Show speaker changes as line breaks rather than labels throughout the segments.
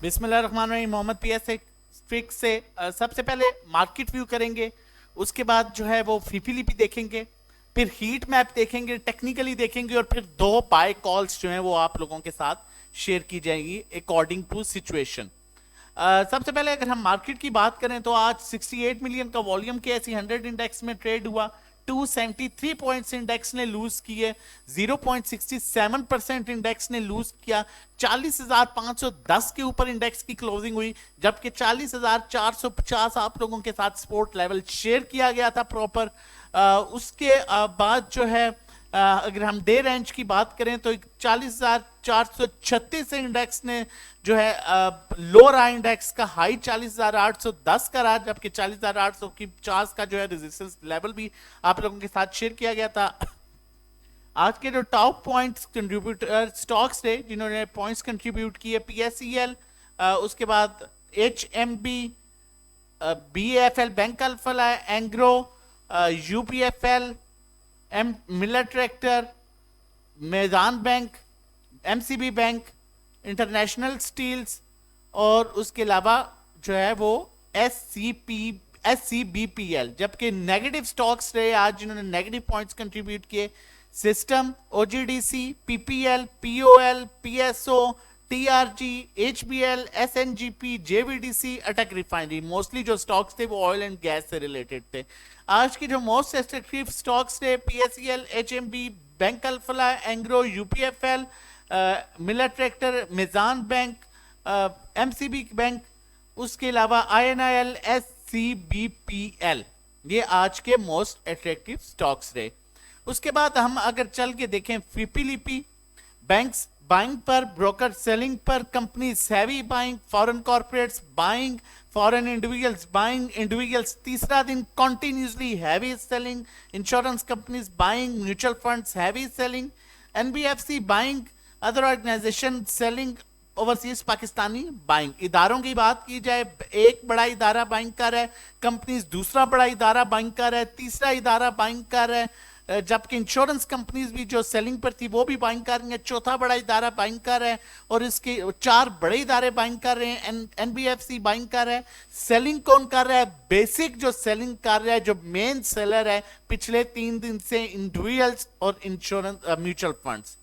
बिस्मिल्लाहिर्रहमानिर्रहीम। मोहम्मद पियास से फिक्स से सबसे पहले मार्केट व्यू करेंगे, उसके बाद जो है वो फीपीलीपी देखेंगे, फिर हीट मैप देखेंगे, टेक्निकली देखेंगे, और फिर दो बाय कॉल्स जो हैं वो आप लोगों के साथ शेयर की जाएंगी अकॉर्डिंग टू सिचुएशन। सबसे पहले अगर हम मार्केट की बात करें तो आज 68 मिलियन का वॉल्यूम के ऐसी 100 इंडेक्स में ट्रेड हुआ। 273 पॉइंट्स इंडेक्स ने लूज किए, 0.67% इंडेक्स ने लूज किया। 40,510 के ऊपर इंडेक्स की क्लोजिंग हुई, जबकि 40,450 आप लोगों के साथ सपोर्ट लेवल शेयर किया गया था प्रॉपर। उसके बाद जो है अगर हम डे रेंज की बात करें तो 40,436 से इंडेक्स ने जो है लो रहा, इंडेक्स का हाई 40,810 का रहा, जबकि 40,850 का जो है रेजिस्टेंस लेवल भी आप लोगों के साथ शेयर किया गया था। आज के जो टॉप पॉइंट्स कंट्रीब्यूटर स्टॉक्स थे जिन्होंने पॉइंट्स कंट्रीब्यूट किए, पीएसईएल, उसके बाद HMB, BFL bank Alfa, Engro, UPFL, Millat tractor, मैदान bank, MCB bank, international steels, और उसके अलावा जो है वो एससीबीपीएल। जबकि नेगेटिव स्टॉक्स रहे आज जिन्होंने नेगेटिव पॉइंट्स कंट्रीब्यूट किए, system, OGDC, PPL, POL, PSO, TRG, HBL, SNGP, JVDC, Attock refinery. Mostly जो स्टॉक्स थे वो ऑयल एंड गैस से रिलेटेड थे। आज की जो मोस्ट एट्रैक्टिव स्टॉक्स थे, PSEL, HMB, bank Alfa, Engro, UPFL, Millat tractor, Meezan bank, MCB bank, उसके अलावा आईएनआईएल, एससीबीपीएल। ये आज के मोस्ट एट्रैक्टिव स्टॉक्स रहे। उसके बाद हम अगर चल के देखें फीपीलीपी, बैंक्स बाइंग पर, ब्रोकर सेलिंग पर, company heavy buying, foreign corporates buying, foreign individuals buying, individuals तीसरा दिन continuously heavy selling, insurance companies buying, mutual funds heavy selling, NBFC buying, other organisation selling, overseas Pakistani buying. इदारों की बात की जाए, एक बड़ा इदारा बाइंग कर रहा है, कंपनीज दूसरा बड़ा इदारा बाइंग कर रहा है, तीसरा इदारा बाइंग कर रहा है, जबकि इंश्योरेंस कंपनीज भी जो सेलिंग पर थी वो भी बाइंग कर रही हैं, चौथा बड़ा इदारा बाइंग कर रहा है, और इसके चार बड़े इदारे बाइंग कर रहे हैं। एनबीएफसी बाइंग कर रहा है। सेलिंग कौन कर रहा है? बेसिक जो सेलिंग कर रहा है, जो मेन सेलर है पिछले 3 दिन से, इंडिविजुअल्स और इंश्योरेंस म्यूचुअल फंड्स।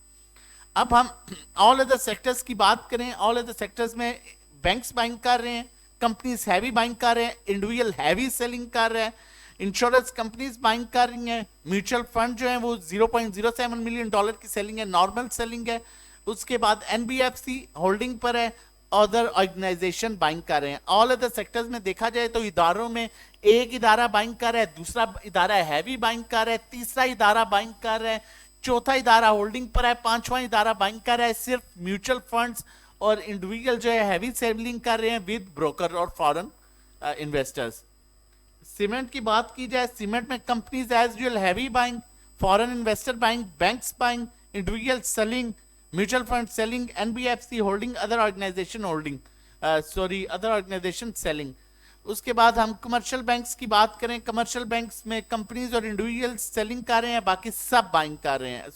अब हम ऑल अदर सेक्टर्स की बात करें, ऑल अदर सेक्टर्स में बैंक्स बाइंग कर रहे हैं, कंपनीज हैवी बाइंग कर रहे हैं, इंडिविजुअल हैवी सेलिंग कर रहे हैं, इंश्योरेंस कंपनीज बाइंग कर रही हैं, म्यूचुअल फंड जो है वो $0.07 मिलियन की सेलिंग है, नॉर्मल सेलिंग है। उसके बाद एनबीएफसी होल्डिंग पर है, अदर ऑर्गेनाइजेशन बाइंग कर रहे हैं। ऑल अदर सेक्टर्स में देखा जाए तो इदारों में एक इदारा बाइंग कर रहा है, दूसरा इदारा हैवी बाइंग कर रहा है, तीसरा इदारा बाइंग कर रहा है, चौथा इदारा होल्डिंग पर है, पांचवा इदारा बाइंग कर रहा है। सिर्फ म्यूचुअल फंड्स और इंडिविजुअल जो है हैवी सेलिंग कर रहे हैं विद ब्रोकर और फॉरेन इन्वेस्टर्स। सीमेंट की बात की जाए, सीमेंट में companies as usual heavy buying, foreign investor buying, banks buying, individual selling, mutual fund selling, NBFC holding, other organisation holding, other organisation selling. उसके बाद हम कमर्शियल बैंक्स की बात करें, कमर्शियल बैंक्स में कंपनीज और इंडिविजुअल्स सेलिंग कर रहे हैं, बाकी सब बाइंग कर रहे हैं,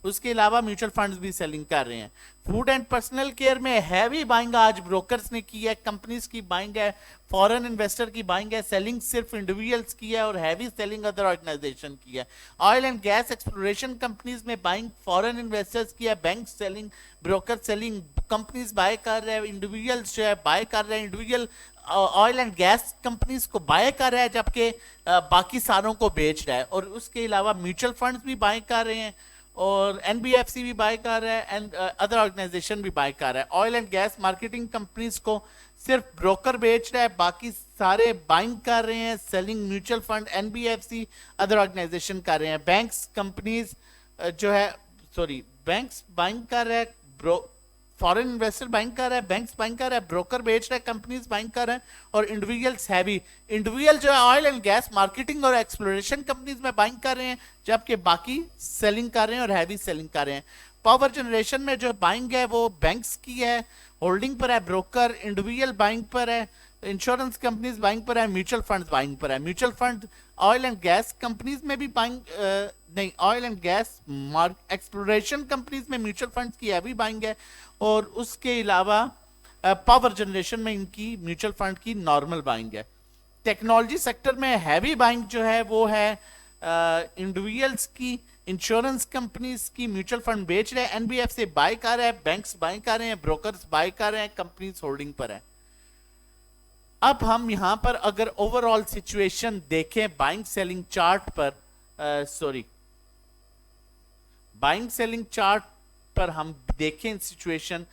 उसके अलावा म्यूचुअल फंड्स भी सेलिंग कर रहे हैं। फूड एंड पर्सनल केयर में हैवी बाइंग आज ब्रोकर्स ने की है, कंपनीज की बाइंग है, फॉरेन इन्वेस्टर की बाइंग है, सेलिंग सिर्फ इंडिविजुअल्स की है और हैवी सेलिंग अदर ऑर्गेनाइजेशन की है। Oil and gas exploration companies में बाइंग फॉरेन इन्वेस्टर्स की है, bank selling, broker selling, companies buy कर रहे हैं, इंडिविजुअल्स जो है बाय कर रहे हैं, individual oil and gas companies को बाय कर रहा है, जबकि बाकी सारों को बेच रहा है। और उसके अलावा म्यूचुअल फंड्स भी बाय कर रहे हैं, और एनबीएफसी भी बाय कर रहा है, एंड अदर ऑर्गेनाइजेशन भी बाय कर रहा है। Oil and gas marketing companies को सिर्फ ब्रोकर बेच रहा है, बाकी सारे बाइंग कर रहे हैं, selling mutual fund, NBFC, other organisation कर रहे हैं। बैंक्स कंपनीज जो है बैंक्स बाइंग कर रहा है, फॉरेन इन्वेस्टर बाइंग कर रहा है, बैंक्स बाइंग कर रहा है, ब्रोकर बेच रहा है, कंपनीज बाइंग कर रहे हैं, और इंडिविजुअल्स हैवी, इंडिविजुअल जो है ऑयल एंड गैस मार्केटिंग और एक्सप्लोरेशन कंपनीज में बाइंग कर रहे हैं, जबकि बाकी सेलिंग कर रहे हैं और हैवी सेलिंग कर रहे हैं। पावर जनरेशन में जो बाइंग है वो बैंक्स की है, होल्डिंग पर है, ब्रोकर इंडिविजुअल बाइंग पर है, इंश्योरेंस कंपनीज बाइंग पर है, म्यूचुअल फंड्स बाइंग पर है। Mutual fund oil and gas companies में भी बाइंग नहीं, oil and gas exploration companies में म्यूचुअल फंड्स की हैवी बाइंग है, और उसके अलावा पावर जनरेशन में इनकी म्यूचुअल फंड की नॉर्मल बाइंग है। टेक्नोलॉजी सेक्टर में हैवी बाइंग जो है वो है इंडिविजुअल्स की, इंश्योरेंस कंपनीज की, म्यूचुअल फंड बेच रहे हैं, एनबीएफसी बाय कर रहे हैं, बैंक्स बाय कर रहे हैं, ब्रोकर्स बाय कर रहे हैं, कंपनीज होल्डिंग पर है। अब हम यहां पर अगर ओवरऑल सिचुएशन देखें बाइंग सेलिंग चार्ट पर, सॉरी बाइंग सेलिंग चार्ट पर हम देखें सिचुएशन,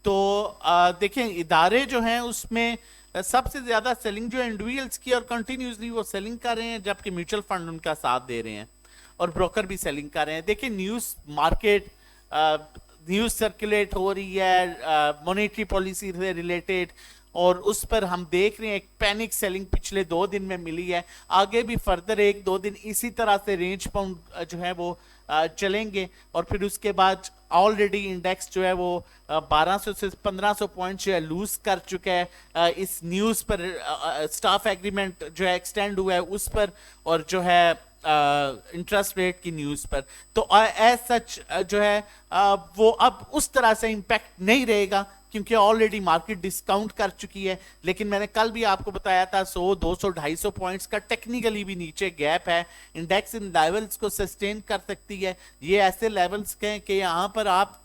तो देखें इदारे जो हैं उसमें सबसे ज्यादा सेलिंग जो इंडिविजुअल्स की और कंटिन्यूसली वो सेलिंग कर रहे हैं, जबकि म्यूचुअल फंड उनका साथ दे रहे हैं और ब्रोकर भी सेलिंग कर रहे हैं। देखिए न्यूज़ मार्केट, न्यूज़ सर्कुलेट हो रही है मॉनेटरी पॉलिसी से रिलेटेड, और उस पर हम देख रहे हैं एक पैनिक सेलिंग पिछले 2 दिन में मिली है। आगे भी फर्दर 1-2 दिन इसी तरह से रेंज बाउंड जो है वो चलेंगे, और फिर उसके बाद ऑलरेडी इंडेक्स जो है वो 1200 से 1500 पॉइंट जो है लूज कर चुका है इस न्यूज़ पर, स्टाफ एग्रीमेंट जो है एक्सटेंड हुआ है उस पर, और जो है इंटरेस्ट रेट की न्यूज़ पर। तो एज सच जो है वो अब उस तरह से इम्पैक्ट नहीं रहेगा, क्योंकि ऑलरेडी मार्केट डिस्काउंट कर चुकी है। लेकिन मैंने कल भी आपको बताया था 100, 200, 250 पॉइंट्स का टेक्निकली भी नीचे गैप है, इंडेक्स इन लेवल्स को सस्टेन कर सकती है। ये ऐसे लेवल्स हैं कि यहाँ पर आप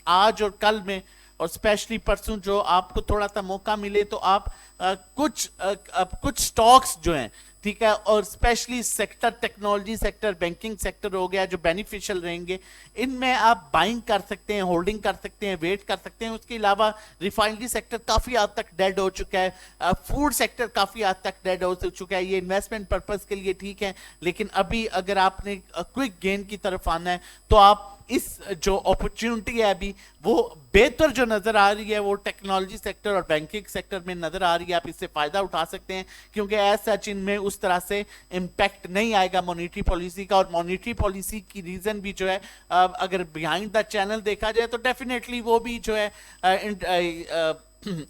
आज और कल में और स्पेशली परसों जो आपको थोड़ा सा मौका मिले तो आप कुछ स्टॉक्स जो हैं, ठीक है, और specially sector technology sector, banking sector हो गया, जो बेनिफिशियल रहेंगे, इनमें आप बाइंग कर सकते हैं, होल्डिंग कर सकते हैं, वेट कर सकते हैं। उसके अलावा रिफाइनरी सेक्टर काफी हद तक डेड हो चुका है, फूड सेक्टर काफी हद तक डेड हो चुका है। ये इन्वेस्टमेंट पर्पस के लिए ठीक है, लेकिन अभी अगर आपने क्विक गेन की तरफ आना है तो आप इस जो अपॉर्चुनिटी है अभी वो बेहतर जो नजर आ रही है वो टेक्नोलॉजी सेक्टर और बैंकिंग सेक्टर में नजर आ रही है। आप इससे फायदा उठा सकते हैं, क्योंकि एज सच इनमें उस तरह से इंपैक्ट नहीं आएगा मॉनेटरी पॉलिसी का। और मॉनेटरी पॉलिसी की रीजन भी जो है, अगर बिहाइंड द चैनल देखा जाए तो डेफिनेटली वो भी जो है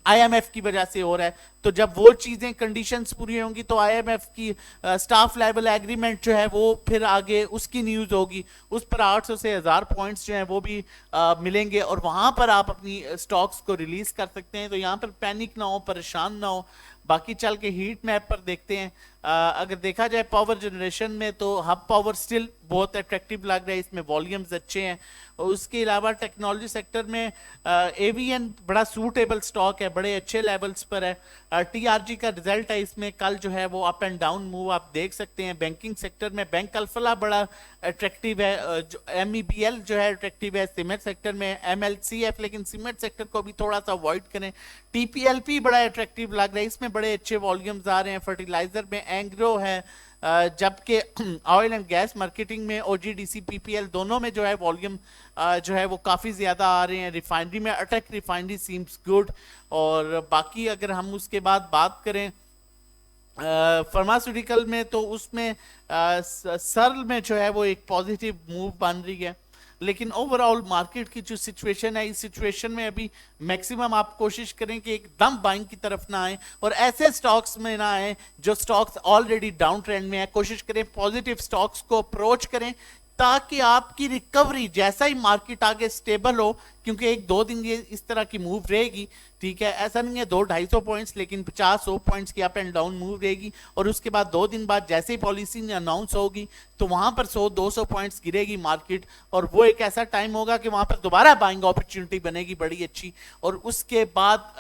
आईएमएफ की वजह से हो रहा है। तो जब वो चीजें कंडीशंस पूरी होंगी तो आईएमएफ की स्टाफ लेवल एग्रीमेंट जो है वो फिर आगे उसकी न्यूज होगी, उस पर 800 से 1000 पॉइंट्स जो है वो भी मिलेंगे, और वहां पर आप अपनी स्टॉक्स को रिलीज कर सकते हैं। तो यहाँ पर पैनिक ना हो, परेशान ना हो। बाकी चल के हीट मैप पर देखते हैं। अगर देखा जाए पावर जनरेशन में तो हब पावर स्टिल बहुत अट्रैक्टिव लग रहा है, इसमें वॉल्यूम्स अच्छे हैं। और उसके अलावा टेक्नोलॉजी सेक्टर में एवीएन बड़ा सूटेबल स्टॉक है, बड़े अच्छे लेवल्स पर है। टीआरजी का रिजल्ट है, इसमें कल जो है वो अप एंड डाउन मूव आप देख सकते हैं। बैंकिंग सेक्टर में बैंक अल्फला बड़ा अट्रैक्टिव है, जो एमईबीएल जो है अट्रैक्टिव है। सीमेंट सेक्टर में एमएलसीएफ, लेकिन सीमेंट सेक्टर को भी थोड़ा सा अवॉइड करें। टीपीएलपी बड़ा अट्रैक्टिव लग रहा है, इसमें बड़े अच्छे वॉल्यूम्स आ रहे हैं। फर्टिलाइजर में एंग्रो है, जबकि ऑयल एंड गैस मार्केटिंग में ओजीडीसी पीपीएल दोनों में जो है वॉल्यूम जो है वो काफ़ी ज़्यादा आ रहे हैं। रिफाइनरी में अटैक रिफाइनरी सीम्स गुड। और बाकी अगर हम उसके बाद बात करें फार्मास्यूटिकल में तो उसमें सर्ल में जो है वो एक पॉजिटिव मूव बन रही है। लेकिन ओवरऑल मार्केट की जो सिचुएशन है, इस सिचुएशन में अभी मैक्सिमम आप कोशिश करें कि एकदम बाइंग की तरफ ना आए और ऐसे स्टॉक्स में ना आए जो स्टॉक्स ऑलरेडी डाउन ट्रेंड में है। कोशिश करें पॉजिटिव स्टॉक्स को अप्रोच करें, ताकि आपकी रिकवरी जैसा ही मार्केट आगे स्टेबल हो, क्योंकि 1-2 दिन ये इस तरह की मूव रहेगी, ठीक है, ऐसा नहीं है 200-250 पॉइंट्स, लेकिन 50-100 पॉइंट्स की अप एंड डाउन मूव रहेगी। और उसके बाद 2 दिन बाद जैसे ही पॉलिसी अनाउंस होगी तो वहां पर 100-200 पॉइंट्स गिरेगी मार्केट, और वो एक ऐसा टाइम होगा कि वहां पर दोबारा बाइंग अपॉर्चुनिटी बनेगी बड़ी अच्छी। और उसके बाद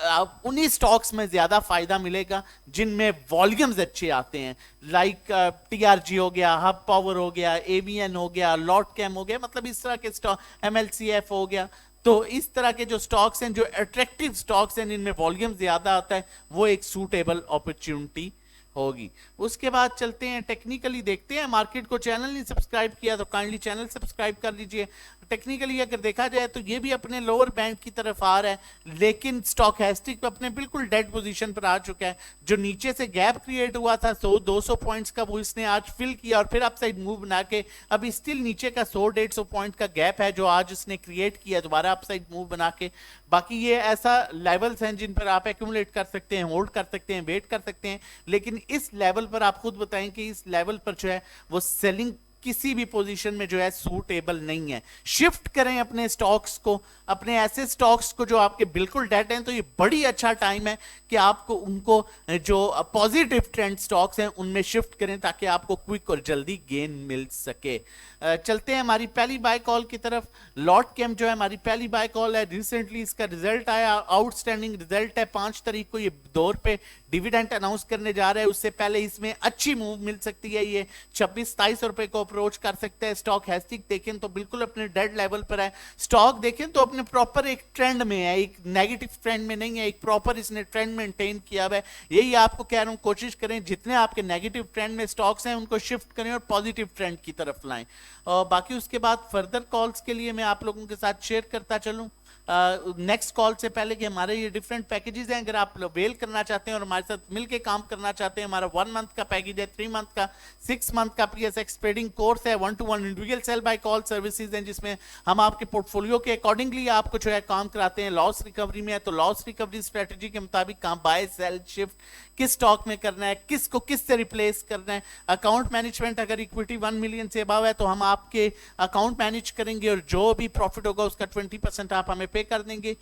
उन्हीं स्टॉक्स में ज्यादा फायदा मिलेगा जिनमें वॉल्यूम्स अच्छे आते हैं, लाइक टीआरजी हो गया, हब पावर हो गया, एवीएन हो गया, लॉट कैम हो गया, मतलब इस तरह के स्टॉक, एमएलसीएफ हो गया। तो इस तरह के जो स्टॉक्स हैं, जो अट्रैक्टिव स्टॉक्स हैं, इनमें वॉल्यूम ज्यादा आता है, वो एक सूटेबल अपॉर्चुनिटी होगी। उसके बाद चलते हैं टेक्निकली, देखते हैं मार्केट को। चैनल नहीं सब्सक्राइब किया तो काइंडली चैनल सब्सक्राइब कर लीजिए। टेक्निकली अगर देखा जाए तो ये भी अपने लोअर बैंड की तरफ आ रहा है, लेकिन स्टॉकैस्टिक अपने बिल्कुल डेड पोजीशन पर आ चुका है। जो नीचे से गैप क्रिएट हुआ था 100-200 पॉइंट्स का, वो इसने आज फिल किया और फिर अपसाइड मूव बना के अभी स्टिल नीचे का 100-150 पॉइंट का गैप है जो आज उसने क्रिएट किया दोबारा अपसाइड मूव बना के। बाकी ये ऐसा लेवल्स हैं जिन पर आप एक्यूमुलेट कर सकते हैं, होल्ड कर सकते हैं, वेट कर सकते हैं, लेकिन इस लेवल पर आप खुद बताएं कि इस लेवल पर जो है वो सेलिंग किसी भी पोजीशन में जो है सूटेबल नहीं है। शिफ्ट करें अपने स्टॉक्स को, अपने ऐसे स्टॉक्स को जो आपके बिल्कुल डेड हैं, तो ये बड़ी अच्छा टाइम है कि आपको उनको जो पॉजिटिव ट्रेंड स्टॉक्स हैं उनमें शिफ्ट करें ताकि आपको क्विक और जल्दी गेन मिल सके। चलते हैं हमारी पहली बाय कॉल की तरफ। लॉट कैम जो है हमारी पहली बाय कॉल है। रिसेंटली इसका रिजल्ट आया, आउटस्टैंडिंग रिजल्ट है। 5 तारीख को ये 2 रुपए डिविडेंड अनाउंस करने जा रहा है, उससे पहले इसमें अच्छी मूव मिल सकती है। ये 26-27 रुपए को अप्रोच कर सकते हैं। स्टॉक हैस्टिक देखें तो बिल्कुल अपने डेड लेवल पर है। स्टॉक देखें तो अपने प्रॉपर एक ट्रेंड में है, एक नेगेटिव ट्रेंड में नहीं है, एक प्रॉपर इसने ट्रेंड मेंटेन किया हुआ है। यही आपको कह रहा हूं, कोशिश करें जितने आपके नेगेटिव ट्रेंड में स्टॉक्स हैं उनको शिफ्ट करें और पॉजिटिव ट्रेंड की तरफ लाएं। और बाकी उसके बाद फर्दर कॉल्स के लिए मैं आप लोगों के साथ शेयर करता चलूं। नेक्स्ट कॉल से पहले कि हमारे ये डिफरेंट पैकेजेस हैं, अगर आप वेल करना चाहते हैं और हमारे साथ मिलके काम करना चाहते हैं, हमारा 1 मंथ का पैकेज है, 3 मंथ का, 6 मंथ का PSX ट्रेडिंग कोर्स है, 1-to-1 individual sell buy call services हैं जिसमें हम आपके पोर्टफोलियो के अकॉर्डिंगली आपको जो है काम कराते हैं। लॉस रिकवरी में है तो लॉस रिकवरी स्ट्रेटजी के मुताबिक काम बाय सेल शिफ्ट किस स्टॉक में करना है, किसको किस से रिप्लेस करना है। अकाउंट मैनेजमेंट, अगर इक्विटी 1 मिलियन से अबव है तो हम आपके अकाउंट मैनेज करेंगे और जो भी प्रॉफिट होगा उसका 20% आप हमें पे कर देंगे।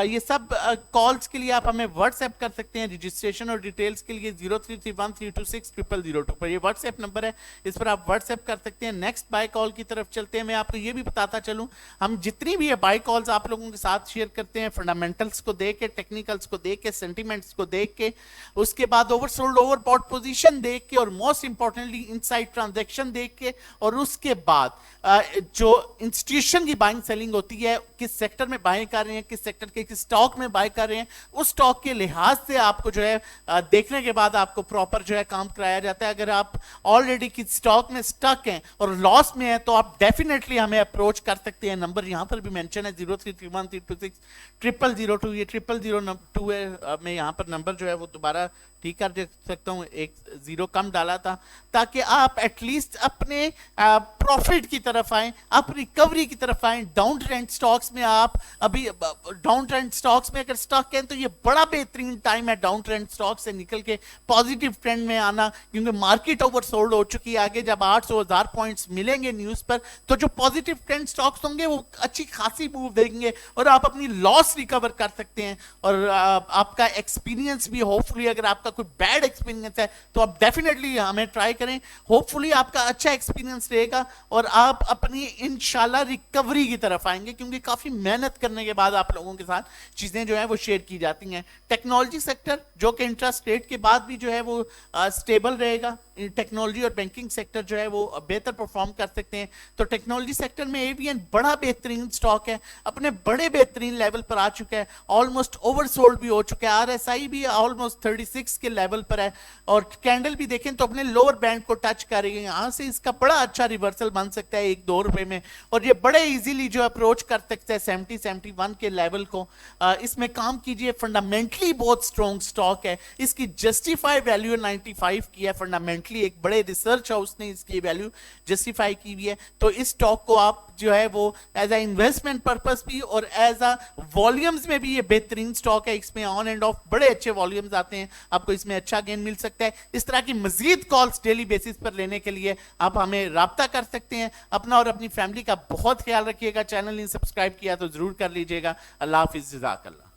ये सब कॉल्स के लिए आप हमें व्हाट्सएप कर सकते हैं। रजिस्ट्रेशन और डिटेल्स के लिए 0331326002 पर ये व्हाट्सएप नंबर है, इस पर आप व्हाट्सएप कर सकते हैं। नेक्स्ट बाय कॉल की तरफ चलते हैं। मैं आपको ये भी बताता चलूं, हम जितनी भी बाय कॉल्स आप लोगों के साथ शेयर करते हैं, फंडामेंटल्स को देख के, टेक्निकल्स को देख के, सेंटिमेंट्स को देख के, उसके बाद ओवरसोल्ड ओवरबॉट पोजीशन देख के और मोस्ट इंपॉर्टेंटली इनसाइड ट्रांजैक्शन देख के, और उसके बाद जो इंस्टीट्यूशन की बाइंग सेलिंग होती है, किस सेक्टर में बाइंग कर रहे हैं, किस सेक्टर के किस स्टॉक में बाय कर रहे हैं, उस स्टॉक के लिहाज से आपको जो है देखने के बाद आपको प्रॉपर जो है काम कराया जाता है। अगर आप ऑलरेडी किस स्टॉक में स्टक हैं और लॉस में है तो आप डेफिनेटली हमें अप्रोच कर सकते हैं। नंबर यहां पर भी मेंशन है 0331326002। ये 0002 है। मैं यहां पर नंबर जो है वो दोबारा ठीक कर दे सकता हूं, एक 0 कम डाला था, ताकि आप एटलीस्ट अपने प्रॉफिट की तरफ आए, आप रिकवरी की तरफ आए। डाउन ट्रेंड स्टॉक्स में आप अभी डाउन ट्रेंड स्टॉक्स में अगर स्टॉक है तो ये बड़ा बेहतरीन टाइम है डाउन ट्रेंड स्टॉक से निकल के पॉजिटिव ट्रेंड में आना, क्योंकि मार्केट ओवरसोल्ड हो चुकी है। आगे जब 800,000 पॉइंट्स मिलेंगे न्यूज पर तो जो पॉजिटिव ट्रेंड स्टॉक्स होंगे वो अच्छी खासी मूव देंगे और आप अपनी लॉस रिकवर कर सकते हैं। और आपका एक्सपीरियंस भी, होपफुली अगर आपका कोई बैड एक्सपीरियंस है तो आप डेफिनेटली हमें ट्राई करें। होपफुली आपका अच्छा एक्सपीरियंस रहेगा और आप अपनी इंशाल्लाह रिकवरी की तरफ आएंगे, क्योंकि काफी मेहनत करने के बाद आप लोगों के साथ चीजें जो है वो शेयर की जाती हैं। टेक्नोलॉजी सेक्टर जो कि इंटरेस्ट रेट के बाद भी जो है वो स्टेबल रहेगा। टेक्नोलॉजी और बैंकिंग सेक्टर जो है वो बेहतर परफॉर्म कर सकते हैं। तो टेक्नोलॉजी सेक्टर में एवीएन बड़ा बेहतरीन स्टॉक है, अपने बड़े बेहतरीन लेवल पर आ चुका है, ऑलमोस्ट ओवरसोल्ड भी हो चुका है। RSI भी ऑलमोस्ट 36 के लेवल पर है और कैंडल भी देखें तो अपने लोअर बैंड को टच करेंगे। यहां से इसका बड़ा अच्छा रिवर्सल बन सकता है 1-2 रुपए में, और ये बड़े इजीली जो अप्रोच कर सकता है 70-71 के लेवल को। इसमें काम कीजिए। फंडामेंटली बहुत स्ट्रॉन्ग स्टॉक है, इसकी जस्टिफाई वैल्यू 95 की है। फंडामेंटली एक बड़े रिसर्च हाउस ने इसकी वैल्यू जस्टिफाई की हुई है। तो इस स्टॉक को आप जो है वो एज अ इन्वेस्टमेंट पर्पस भी और एज अ वॉल्यूम्स में भी ये बेहतरीन स्टॉक है। इसमें ऑन एंड ऑफ बड़े अच्छे वॉल्यूम्स आते हैं, आपको इसमें अच्छा गेन मिल सकता है। इस तरह की मजीद कॉल्स डेली बेसिस पर लेने के लिए आप हमें राब्ता कर सकते हैं। अपना और अपनी फैमिली का बहुत ख्याल रखिएगा। चैनल ने सब्सक्राइब किया तो जरूर कर लीजिएगा। अल्लाह हाफिज, जज़ाकल्लाह।